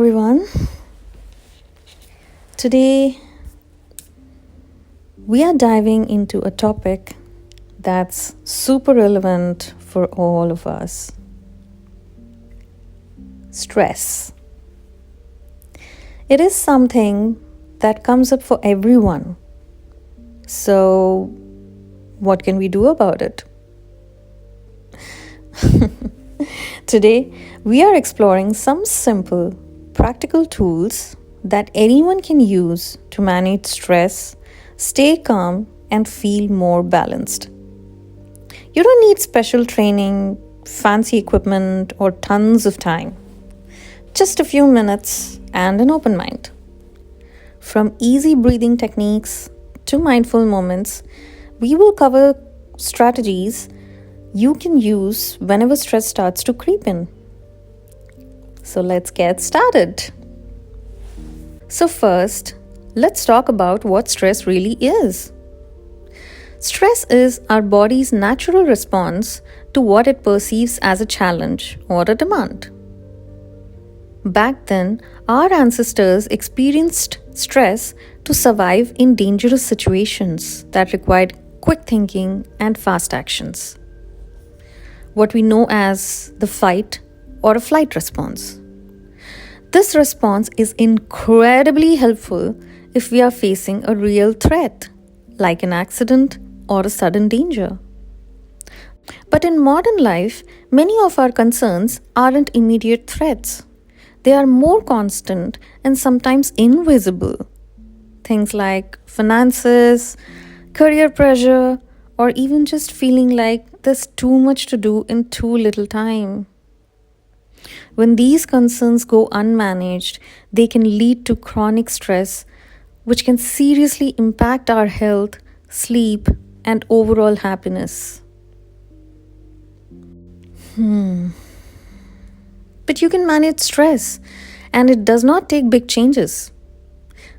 everyone. Today we are diving into a topic that's super relevant for all of us: stress. It is something that comes up for everyone. So, what can we do about it? Today, we are exploring some simple, practical tools that anyone can use to manage stress, stay calm, and feel more balanced. You don't need special training, fancy equipment, or tons of time. Just a few minutes and an open mind. From easy breathing techniques to mindful moments, we will cover strategies you can use whenever stress starts to creep in. So let's get started. So first, let's talk about what stress really is. Stress is our body's natural response to what it perceives as a challenge or a demand. Back then, our ancestors experienced stress to survive in dangerous situations that required quick thinking and fast actions. What we know as the fight or a flight response. This response is incredibly helpful if we are facing a real threat, like an accident or a sudden danger. But in modern life, many of our concerns aren't immediate threats. They are more constant and sometimes invisible. Things like finances, career pressure, or even just feeling like there's too much to do in too little time. When these concerns go unmanaged, they can lead to chronic stress, which can seriously impact our health, sleep, and overall happiness. But you can manage stress, and it does not take big changes.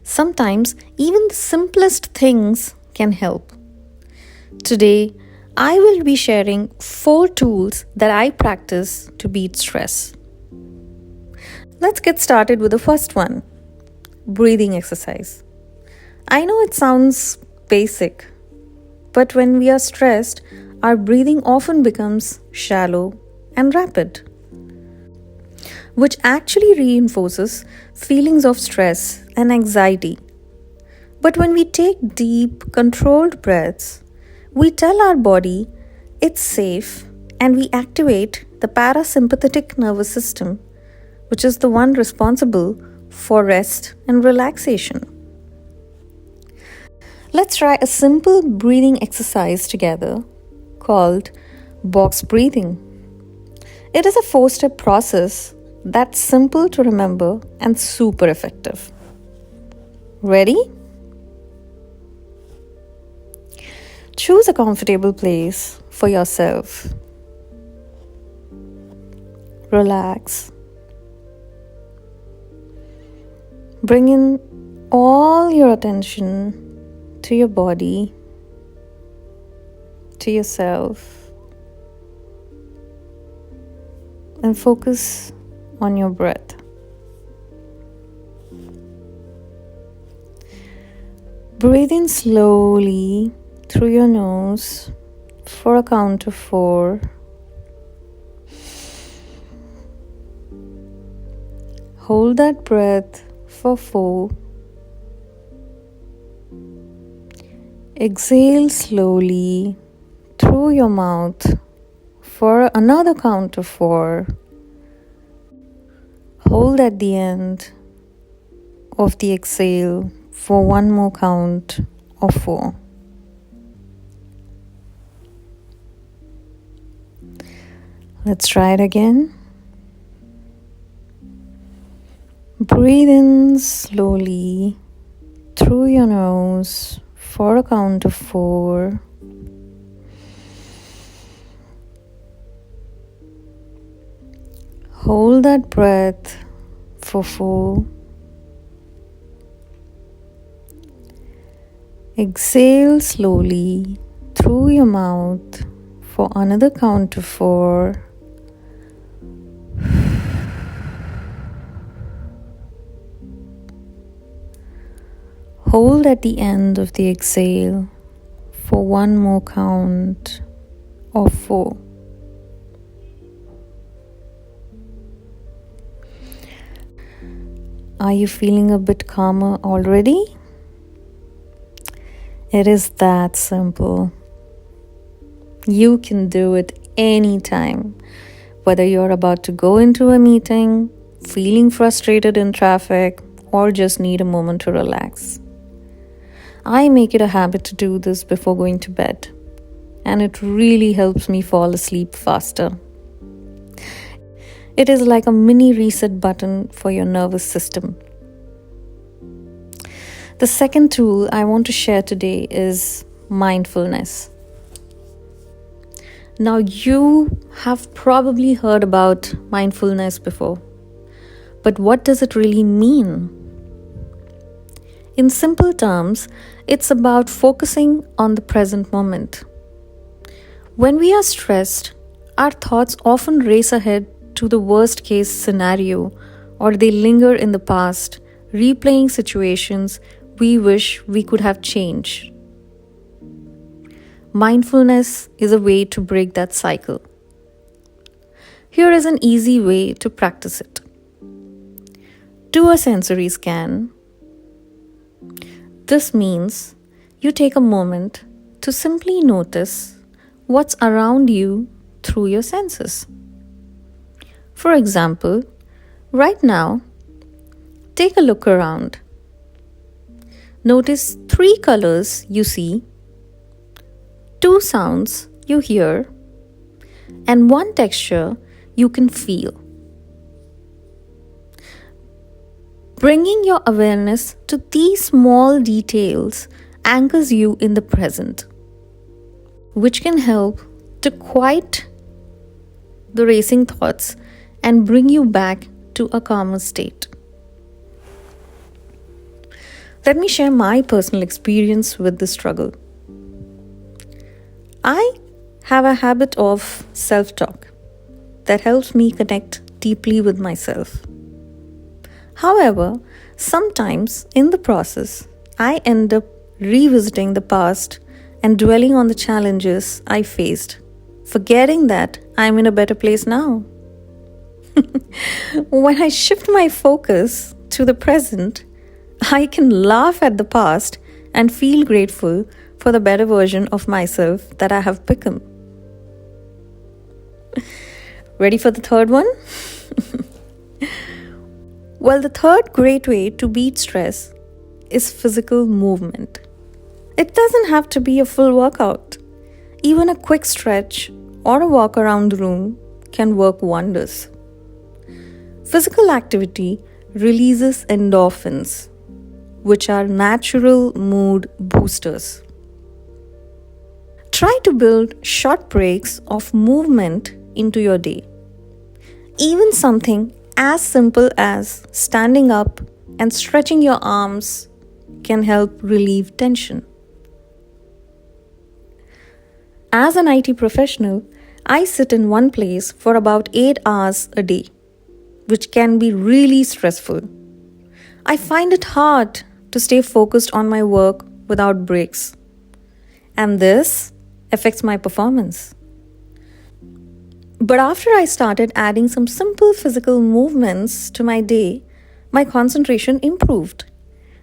Sometimes, even the simplest things can help. Today, I will be sharing 4 tools that I practice to beat stress. Let's get started with the first one: breathing exercise. I know it sounds basic, but when we are stressed, our breathing often becomes shallow and rapid, which actually reinforces feelings of stress and anxiety. But when we take deep, controlled breaths, we tell our body it's safe and we activate the parasympathetic nervous system, which is the one responsible for rest and relaxation. Let's try a simple breathing exercise together called box breathing. It is a 4-step process that's simple to remember and super effective. Ready? Choose a comfortable place for yourself. Relax. Bring in all your attention to your body, to yourself, and focus on your breath. Breathe in slowly through your nose for a count of 4. Hold that breath for 4. Exhale slowly through your mouth for another count of 4. Hold at the end of the exhale for one more count of 4. Let's try it again. Breathe in slowly through your nose for a count of 4. Hold that breath for 4. Exhale slowly through your mouth for another count of 4. Hold at the end of the exhale for one more count of 4. Are you feeling a bit calmer already? It is that simple. You can do it anytime, whether you're about to go into a meeting, feeling frustrated in traffic, or just need a moment to relax. I make it a habit to do this before going to bed, and it really helps me fall asleep faster. It is like a mini reset button for your nervous system. The second tool I want to share today is mindfulness. Now, you have probably heard about mindfulness before, but what does it really mean? In simple terms, it's about focusing on the present moment. When we are stressed, our thoughts often race ahead to the worst case scenario, or they linger in the past, replaying situations we wish we could have changed. Mindfulness is a way to break that cycle. Here is an easy way to practice it. Do a sensory scan. This means you take a moment to simply notice what's around you through your senses. For example, right now, take a look around. Notice 3 colors you see, 2 sounds you hear, and 1 texture you can feel. Bringing your awareness to these small details anchors you in the present, which can help to quiet the racing thoughts and bring you back to a calmer state. Let me share my personal experience with this struggle. I have a habit of self-talk that helps me connect deeply with myself. However, sometimes in the process, I end up revisiting the past and dwelling on the challenges I faced, forgetting that I'm in a better place now. When I shift my focus to the present, I can laugh at the past and feel grateful for the better version of myself that I have become. Ready for the third one? Well, the third great way to beat stress is physical movement. It doesn't have to be a full workout. Even a quick stretch or a walk around the room can work wonders. Physical activity releases endorphins, which are natural mood boosters. Try to build short breaks of movement into your day. Even something as simple as standing up and stretching your arms can help relieve tension. As an IT professional, I sit in one place for about 8 hours a day, which can be really stressful. I find it hard to stay focused on my work without breaks, and this affects my performance. But after I started adding some simple physical movements to my day, my concentration improved,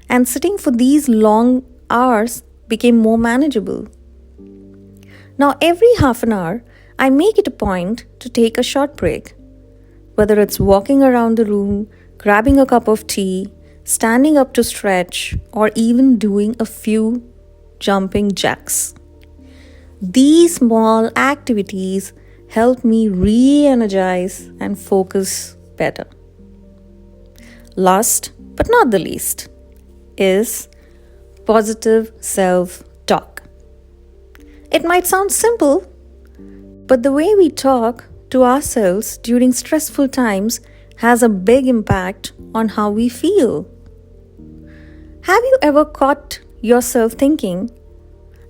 and sitting for these long hours became more manageable. Now, every half an hour, I make it a point to take a short break, whether it's walking around the room, grabbing a cup of tea, standing up to stretch, or even doing a few jumping jacks. These small activities help me re-energize and focus better. Last but not the least is positive self-talk. It might sound simple, but the way we talk to ourselves during stressful times has a big impact on how we feel. Have you ever caught yourself thinking,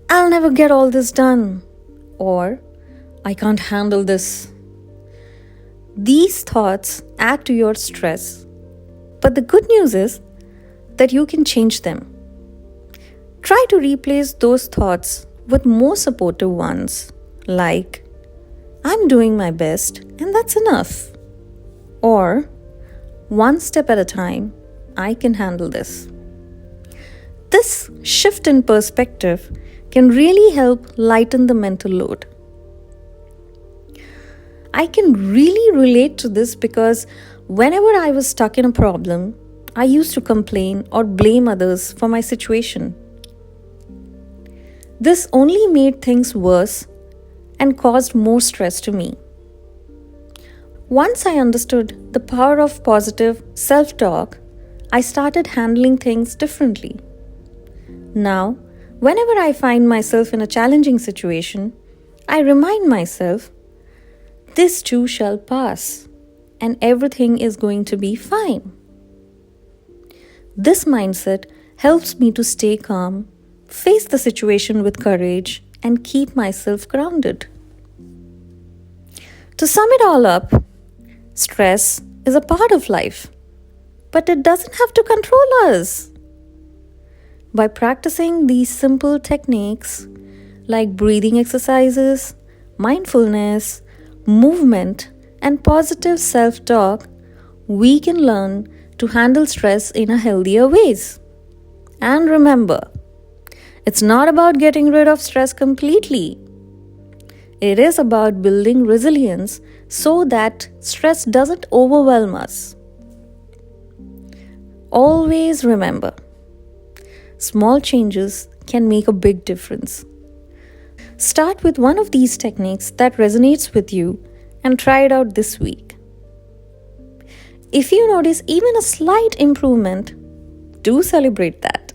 "I'll never get all this done," or "I can't handle this"? These thoughts add to your stress, but the good news is that you can change them. Try to replace those thoughts with more supportive ones, like, I'm doing my best and that's enough. Or, one step at a time, I can handle this. This shift in perspective can really help lighten the mental load. I can really relate to this because whenever I was stuck in a problem, I used to complain or blame others for my situation. This only made things worse and caused more stress to me. Once I understood the power of positive self-talk, I started handling things differently. Now, whenever I find myself in a challenging situation, I remind myself, this too shall pass, and everything is going to be fine. This mindset helps me to stay calm, face the situation with courage, and keep myself grounded. To sum it all up, stress is a part of life, but it doesn't have to control us. By practicing these simple techniques like breathing exercises, mindfulness, movement, and positive self-talk, we can learn to handle stress in a healthier ways. And remember, it's not about getting rid of stress completely. It is about building resilience so that stress doesn't overwhelm us. Always remember, small changes can make a big difference. Start with one of these techniques that resonates with you and try it out this week. If you notice even a slight improvement, do celebrate that.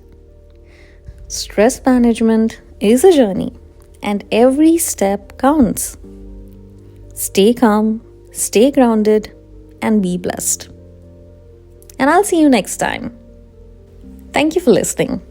Stress management is a journey, and every step counts. Stay calm, stay grounded, and be blessed. And I'll see you next time. Thank you for listening.